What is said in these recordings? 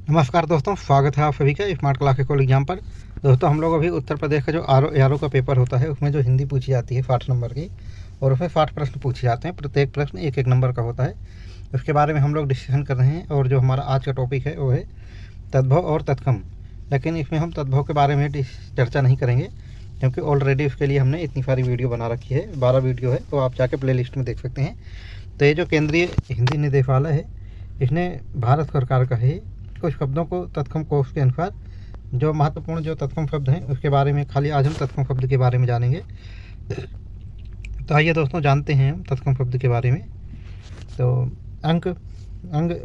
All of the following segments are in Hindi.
नमस्कार दोस्तों, स्वागत है आप सभी का स्मार्ट क्लास के कॉल एग्जाम पर। दोस्तों, हम लोग अभी उत्तर प्रदेश का जो आर का पेपर होता है उसमें जो हिंदी पूछी जाती है 60 नंबर की, और उसमें 60 प्रश्न पूछे जाते हैं। प्रत्येक प्रश्न एक एक नंबर का होता है। उसके बारे में हम लोग डिस्कशन कर रहे हैं। और जो हमारा आज का टॉपिक है वो है तद्भव और तत्सम। लेकिन इसमें हम तद्भव के बारे में चर्चा नहीं करेंगे, क्योंकि ऑलरेडी उसके लिए हमने इतनी सारी वीडियो बना रखी है। 12 वीडियो है, तो आप जाके प्ले लिस्ट में देख सकते हैं। तो ये जो केंद्रीय हिंदी निदेशालय है, इसने भारत सरकार का है। कुछ शब्दों को तत्सम कोश के अनुसार जो महत्वपूर्ण जो तत्सम शब्द हैं उसके बारे में खाली आज हम तत्सम शब्द के बारे में जानेंगे। तो आइए दोस्तों, जानते हैं हम तत्सम शब्द के बारे में। तो अंक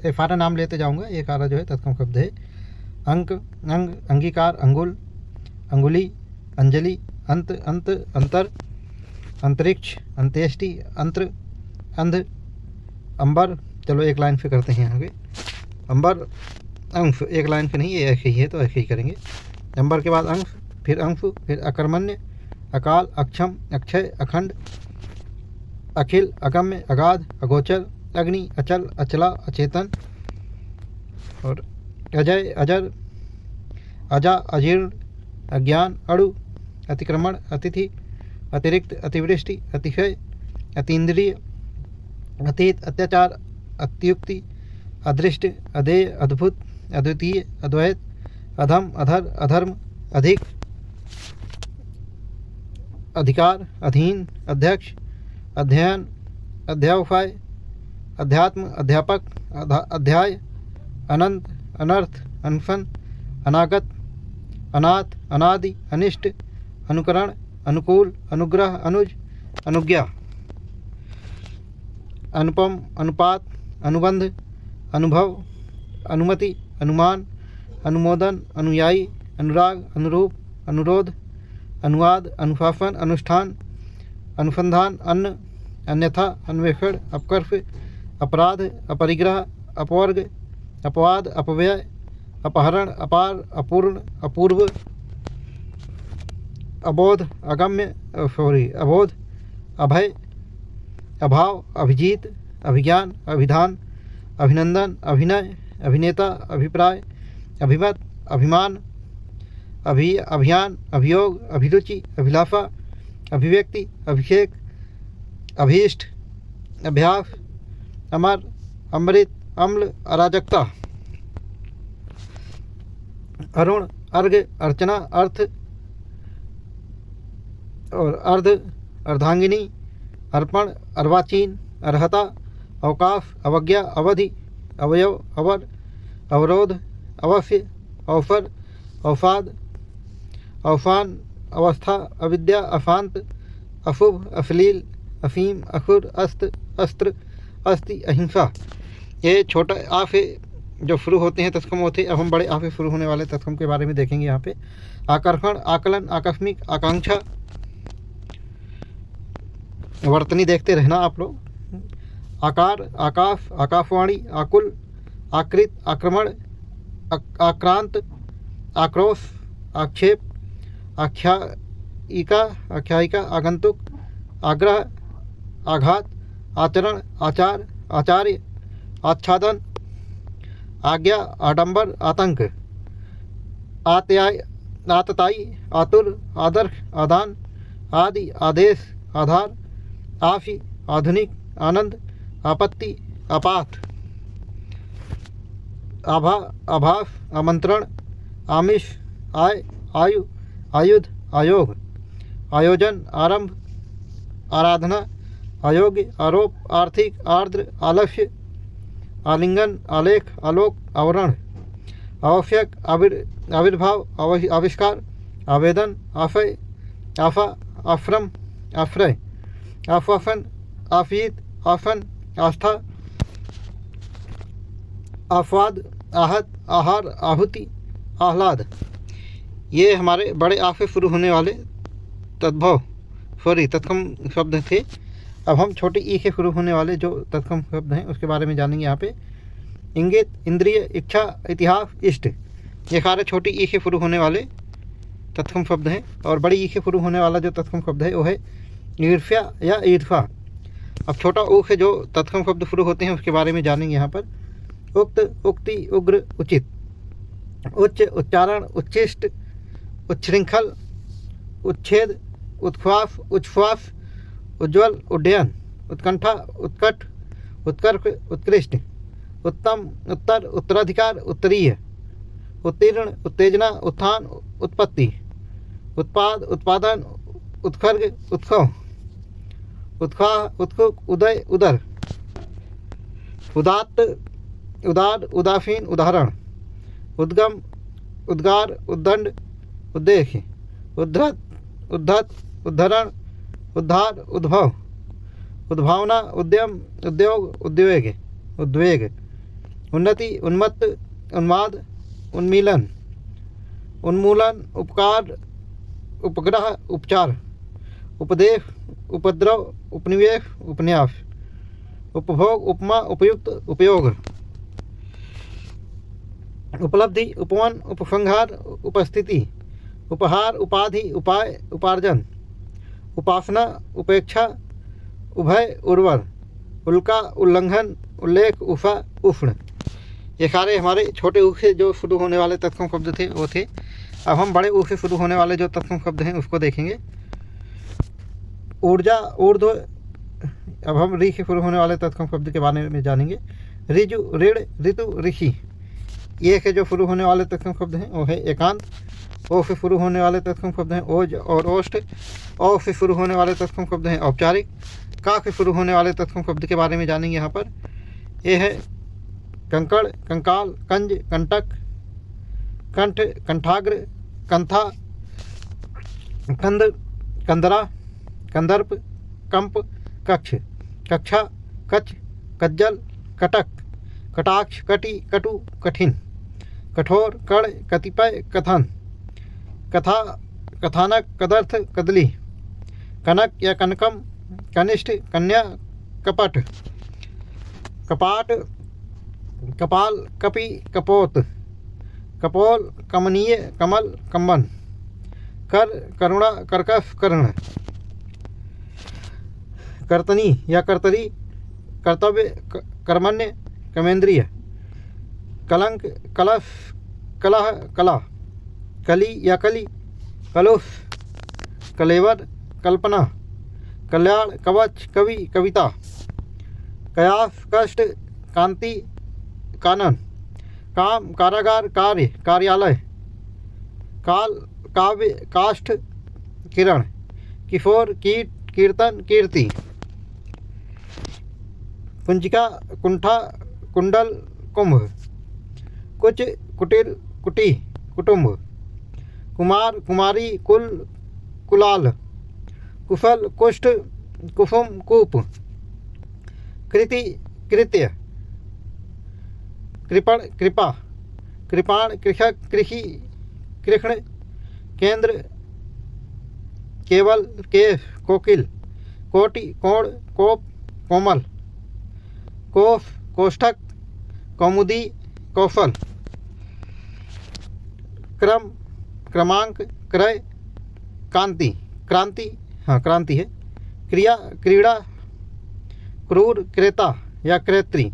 सारा नाम लेते जाऊंगा। एक सारा जो है तत्सम शब्द है अंक, अंग, अंगीकार, अंगुल, अंगुली, अंजलि, अंत, अंत, अंतर, अंतरिक्ष, अंत्येष्टि, अंत्र, अंध, अंबर। चलो एक लाइन पे करते हैं आगे। अंबर अंश एक लाइन पे नहीं, ये ऐसे ही है तो ऐसे ही करेंगे। अंबर के बाद अंश, फिर अंश, फिर अकर्मण्य, अकाल, अक्षम, अक्षय, अखंड, अखिल, अगम्य, अगाध, अगोचर, अग्नि, अचल, अचला, अचेतन, और अजय, अजर, अजा, अजीर्ण, अज्ञान, अणु, अतिक्रमण, अतिथि, अतिरिक्त, अतिवृष्टि, अतिशय, अतीन्द्रिय, अतीत, अत्याचार, अत्युक्ति, अदृष्ट, अदेय, अद्भुत, अद्वितीय, अद्वैत, अधम, अधर, अधर्म, अधिक, अधिकार, अधीन, अध्यक्ष, अध्ययन, अध्यावसाय, अध्यात्म, अध्यापक, अध्याय, अनंत, अनर्थ, अनशन, अनागत, अनाथ, अनादि, अनिष्ट, अनुकरण, अनुकूल, अनुग्रह, अनुज, अनुज्ञा, अनुपम, अनुपात, अनुबंध, अनुभव, अनुमति, अनुमान, अनुमोदन, अनुयायी, अनुराग, अनुरूप, अनुरोध, अनुवाद, अनुशासन, अनुष्ठान, अनुसंधान, अन्न, अन्यथा, अन्वेषण, अपकर्ष, अपराध, अपरिग्रह, अपवर्ग, अपवाद, अपव्यय, अपहरण, अपार, अपूर्ण, अपूर्व, अबोध, अगम्य, अबोध, अभय, अभाव, अभिजीत, अभिज्ञान, अभिधान, अभिनंदन, अभिनय, अभिनेता, अभिप्राय, अभिमत, अभिमान, अभियान, अभियोग, अभिरुचि, अभिलाषा, अभिव्यक्ति, अभिषेक, अभीष्ट, अभ्यास, अमर, अमृत, अम्ल, अराजकता, अरुण, अर्घ, अर्चना, अर्थ, और अर्ध, अर्धांगिनी, अर्पण, अर्वाचीन, अर्हता, अवकाश, अवज्ञा, अवधि, अवयव, अवर, अवरोध, अवश्य, अवसर, अवसाद, अवसान, अवस्था, अविद्या, अशांत, अशुभ, अश्लील, अफीम, असुर, अस्त, अस्त्र, अस्ति, अहिंसा। ये छोटा आ से जो शुरू होते हैं तत्सम होते हैं। अब हम बड़े आ से शुरू होने वाले तत्सम के बारे में देखेंगे। यहाँ पे आकर्षण, आकलन, आकस्मिक, आकांक्षा, वर्तनी देखते रहना आप लोग। आकार, आकाश, आकाशवाणी, आकुल, आकृत, आक्रमण, आक्रांत, आक्रोश, आक्षेप, आख्यायिका, आगंतुक, आग्रह, आघात, आचरण, आचार, आचार्य, आच्छादन, आज्ञा, आडंबर, आतंक, आतताई, आतुर, आदर्श, आदान, आदि, आदेश, आधार, आफी, आधुनिक, आनंद, आपत्ति, आपात, आभा, आभास, आमंत्रण, आमिष, आय, आयु, आयुध, आयोग, आयोजन, आरंभ, आराधना, अयोग्य, आरोप, आर्थिक, आर्द्र, आलस्य, आलिंगन, आलेख, आलोक, आवरण, आवश्यक, आविर्भाव, आविष्कार, आवेदन, आशय, आफा, आश्रम, आश्रय, आश्वासन, आफीत, आसन, आस्था, आस्वाद, आहत, आहार, आहुति, आह्लाद। ये हमारे बड़े आ से शुरू होने वाले तत्सम शब्द थे। अब हम छोटे ई से शुरू होने वाले जो तत्सम शब्द हैं उसके बारे में जानेंगे। यहाँ पे इंगित, इंद्रिय, इच्छा, इतिहास, इष्ट, ये सारे छोटी ई से शुरू होने वाले तत्सम शब्द हैं। और बड़ी ई से शुरू होने वाला जो तत्सम शब्द है वो है ईर्ष्या या ईर्ष्या। अब छोटा ऊ से जो तत्सम शब्द शुरू होते हैं उसके बारे में जानेंगे यहाँ पर। उक्त, उक्ति, उग्र, उचित। उच्च, उच्चारण, उच्छिष्ट, उच्छृंखल, उच्छेद, उच्छ्वास, उच्छ्वास, उज्ज्वल, उड्डयन, उत्कंठा, उत्कट, उत्कर्ष, उत्कृष्ट, उत्तम, उत्तर, उत्तराधिकार, उत्तरीय, उत्तीर्ण, उत्तेजना, उत्थान, उत्पत्ति, उत्पाद, उत्पादन, उत्खर्ग, उत्सव, उत्साह, उत्सुक, उदय, उदर, उदात्त, उदार, उदासीन, उदाहरण, उद्गम, उद्गार, उद्दंड, उद्देश्य, उद्धत, उद्धत, उद्धरण, उद्धार, उद्भव, उद्भावना, उद्यम, उद्योग, उद्वेग, उद्वेग, उन्नति, उन्मत्त, उन्माद, उन्मीलन, उन्मूलन, उपकार, उपग्रह, उपचार, उपदेश, उपद्रव, उपनिवेश, उपन्यास, उपभोग, उपमा, उपयुक्त, उपयोग, उपलब्धि, उपवन, उपसंहार, उपस्थिति, उपहार, उपाधि, उपाय, उपार्जन, उपासना, उपेक्षा, उभय, उर्वर, उल्का, उल्लंघन, उल्लेख, उषा, उष्ण। ये सारे हमारे छोटे ऊ से जो शुरू होने वाले तत्सम शब्द थे वो थे। अब हम बड़े ऊ से शुरू होने वाले जो तत्सम शब्द हैं उसको देखेंगे। ऊर्जा, ऊर्ध्व। अब हम ऋ से शुरू होने वाले तत्सम शब्द के बारे में जानेंगे। ऋजु, ऋण, ऋतु, ऋषि। ये से जो शुरू होने वाले तत्सम शब्द हैं वो है एकांत। ओ से शुरू होने वाले तत्सम शब्द हैं ओज और ओष्ठ। औ से शुरू होने वाले तत्सम शब्द हैं औपचारिक। का से शुरू होने वाले तत्सम शब्द के बारे में जानेंगे यहाँ पर। ये है कंकड़, कंकाल, कंज, कंटक, कंठ, कंठाग्र, कंथा, कंद, कंदरा, कंदर्प, कंप, कक्ष, कक्षा, कच, कज्जल, कटक, कटाक्ष, कटि, कटु, कठिन, कठोर, कड़, कतिपय, कथन, कथा, कथानक, कदर्थ, कदली, कनक या कनकम, कनिष्ठ, कन्या, कपट, कपाट, कपाल, कपि, कपोत, कपोल, कमनीय, कमल, कम्बन, कर, करुणा, कर्कश, कर्ण, कर्तनी या कर्तरी, कर्तव्य, कर्मण्य, कर्मेंद्रिय, कलंक, कलश, कलह, कला, कली या कली, कलुष, कलेवर, कल्पना, कल्याण, कवच, कवि, कविता, कयास, कष्ट, कांति, कानन, काम, कारागार, कार्य, कार्यालय, काल, काव्य, काष्ठ, किरण, किशोर, कीट, कीर्तन, कीर्ति, कुंजिका, कुंठा, कुंडल, कुंभ, कुच, कुटिल, कुटी, कुटुंब, कुमार, कुमारी, कुल, कुलाल, कुशल, कुष्ठ, कुसुम, कूप, कृति, कृत्य, कृपण, कृपा, कृपाण, कृषक, कृषि, कृष्ण, केंद्र, केवल, केश, कोकिल, कोटि, कोण, कोप, कोमल, कोफ, कोष्ठक, कौमुदी, कौशल, क्रम, क्रमांक, क्रय, कांति, क्रांति, हाँ क्रांति है, क्रिया, क्रीड़ा, क्रूर, क्रेता या क्रेत्री,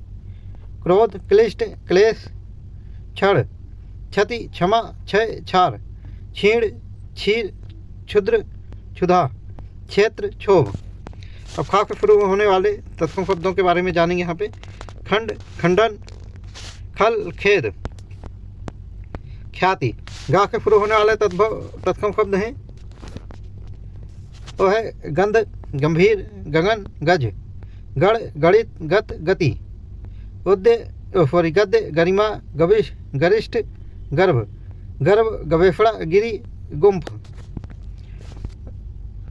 क्रोध, क्लिष्ट, क्लेश, क्षण, क्षति, क्षमा, क्षय, क्षार, क्षीण, क्षीर, क्षुद्र, क्षुधा, क्षेत्र, क्षोभ। अब खा से शुरू होने वाले तत्सम शब्दों के बारे में जानेंगे यहाँ पे। खंड, खंडन, खल, खेद, ख्याति। गा से शुरू होने वाले तत्सम शब्द हैं वो है गंध, गंभीर, गगन, गज, गढ़, गणित, गत, गति, गद्य, गरिमा, गविश, गरिष्ठ, गर्भ, गर्भ, गवेषणा, गिरि, गुम्फ,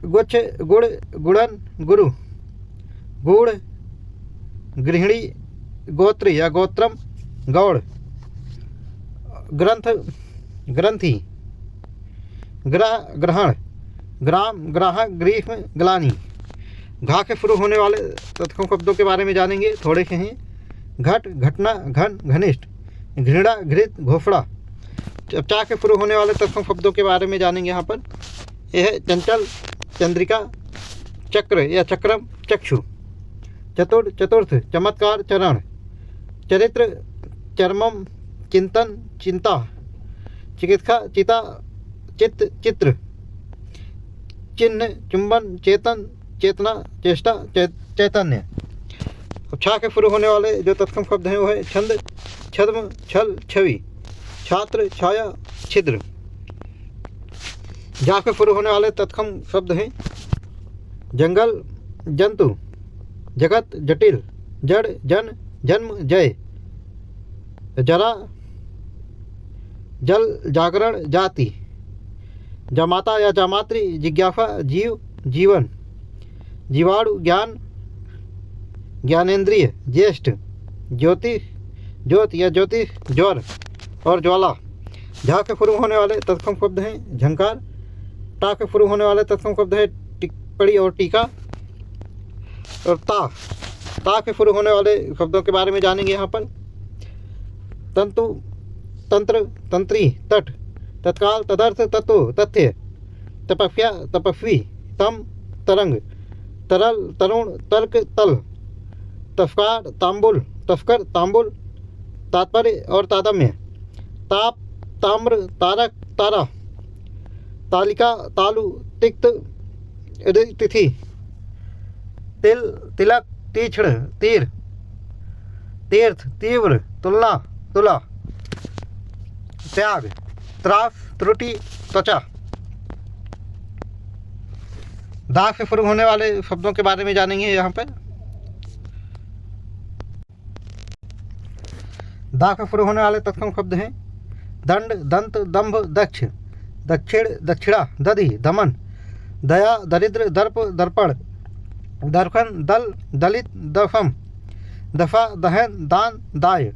गुच्छ, गुड़, गुड़न, गुरु, गूढ़, गृहिणी, गोत्र या गोत्रम, गौड़, ग्रंथ, ग्रंथि, ग्रह, ग्रहण, ग्राम, ग्राहक, ग्रीष्म, ग्लानी। घा के शुरू होने वाले तत्सम शब्दों के बारे में जानेंगे, थोड़े से हैं। घट, घटना, घन, घनिष्ठ, घृणा, घृत, घोषणा। अब चा के शुरू होने वाले तत्सम शब्दों के बारे में जानेंगे यहाँ पर। यह है चंचल, चंद्रिका, चक्र या चक्रम, चक्षु, चतुर, चतुर्थ, चमत्कार, चरण, चरित्र, चरमम, चिंतन, चिंता, चिकित्सा, चिता, चित्त, चित्र, चिन्ह, चुंबन, चेतन, चेतना, चेष्टा, चैतन्य। अब छा के शुरू होने वाले जो तत्सम शब्द हैं वो है छंद, छद्म, छल, छवि, छात्र, छाया, छिद्र। जा के शुरू होने वाले तत्सम शब्द हैं जंगल, जंतु, जगत, जटिल, जड़, जन, जन्म, जय, जरा, जल, जागरण, जाति, जामाता या जामात्री, जिज्ञासा, जीव, जीवन, जीवाणु, ज्ञान, ज्ञानेंद्रिय, ज्येष्ठ, ज्योति, ज्योत या ज्योति, ज्वर और ज्वाला। झा के शुरू होने वाले तत्सम शब्द हैं झंकार। टा के शुरू होने वाले तत्सम शब्द है टिप्पणी और टीका। और ता के शुरू होने वाले शब्दों के बारे में जानेंगे यहाँ पर। तंतु, तंत्र, तंत्री, तट, तत्काल, तदर्थ, तत्व, तथ्य, तपस्या, तपस्वी, तम, तरंग, तरल, तरुण, तर्क, तल, तस्कार, तांबुल, तस्कर, तांबुल, तात्पर्य और तादम्य, ताप, ताम्र, तारक, तारा, तालिका, तालु, तिक्त, तिथि, तिल, तिलक, तीक्ष्ण, तीर, तीर्थ, तीव्र, तुलना, तुला, त्याग, त्रास, त्रुटि, त्वचा। दा से शुरू होने वाले शब्दों के बारे में जानेंगे यहाँ पर। दा से शुरू होने वाले तत्सम शब्द हैं दंड, दंत, दंभ, दक्ष, दक्षिण, दक्षिणा, दधि, दमन, दया, दरिद्र, दर्प, दर्पण, दर्पण, दल, दलित, दफम, दफा, दहन, दान, दाय,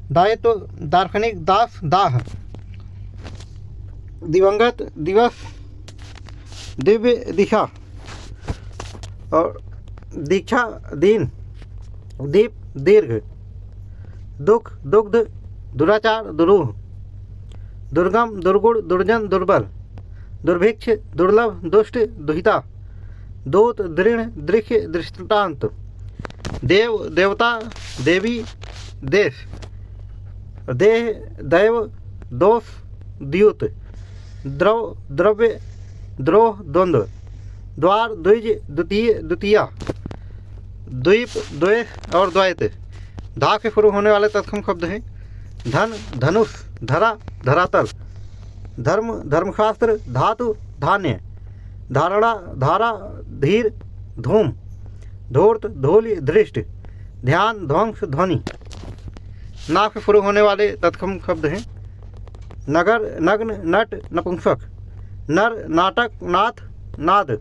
दायित्व, दार्शनिक, दास, दाह, दिवंगत, दिवस, दिव्य, दिशा और दीक्षा, दीन, दीप, दीर्घ, दुख, दुग्ध, दुराचार, दुरूह, दुर्गम, दुर्गुण, दुर्जन, दुर्बल, दुर्भिक्ष, दुर्लभ, दुष्ट, दुहिता, दूत, दृढ़, दृश्य, दृष्टांत, देव, देवता, देवी, देश, देह, दैव, दोष, द्यूत, द्रव, द्रव्य, द्रोह, द्वंद्व, द्वार, द्विज, द्वितीय, द्वितीया, द्वीप, द्वेष और द्वैत। धा के शुरू होने वाले तत्सम शब्द हैं धन, धनुष, धरा, धरातल, धर्म, धर्मशास्त्र, धातु, धान्य, धारणा, धारा, धीर, धूम, धूर्त, धूलि, दृष्ट, ध्यान, ध्वंस, ध्वनि। ना से शुरू होने वाले तत्सम शब्द हैं नगर, नग्न, नट, नपुंसक, नर, नाटक, नाथ, नाद,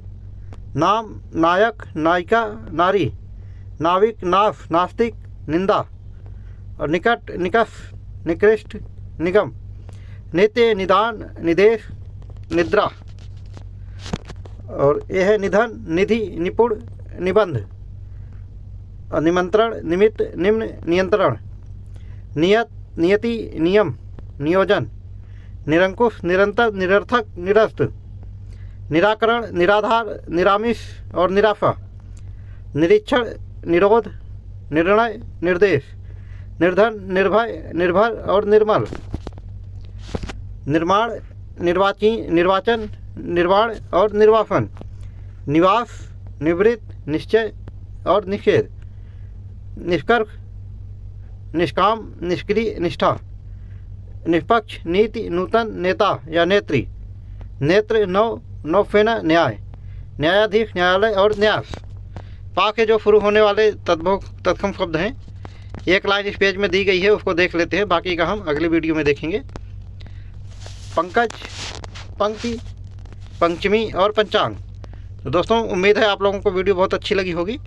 नाम, नायक, नायिका, नारी, नाविक, नाफ, नास्तिक, निंदा और निकट, निकष, निकृष्ट, निगम, नित्य, निदान, निदेश, निद्रा और यह है निधन, निधि, निपुण, निबंध और निमंत्रण, निमित्त, निम्न, नियंत्रण, नियत, नियति, नियम, नियोजन, निरंकुश, निरंतर, निरर्थक, निरस्त, निराकरण, निराधार, निरामिष और निराशा, निरीक्षण, निरोध, निर्णय, निर्देश, निर्धन, निर्भय, निर्भर और निर्मल, निर्माण, निर्वाचन, निर्वाण और निर्वासन, निवास, निवृत्त, निश्चय और निषेध, निष्कर्ष, निष्काम, निष्क्रिय, निष्ठा, निष्पक्ष, नीति, नूतन, नेता या नेत्री, नेत्र, नौ, नौफेना, न्याय, न्यायाधीश, न्यायालय और न्यास। पा के जो शुरू होने वाले तत्सम शब्द हैं एक लाइन इस पेज में दी गई है, उसको देख लेते हैं, बाकी का हम अगले वीडियो में देखेंगे। पंकज, पंक्ति, पंचमी और पंचांग। तो दोस्तों उम्मीद है आप लोगों को वीडियो बहुत अच्छी लगी होगी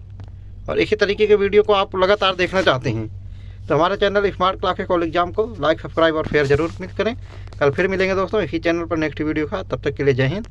और इसी तरीके के वीडियो को आप लगातार देखना चाहते हैं तो हमारे channel smart classes call exam को लाइक, सब्सक्राइब और शेयर जरूर करें। कल फिर मिलेंगे दोस्तों इसी चैनल पर नेक्स्ट वीडियो का। तब तक के लिए जय हिंद,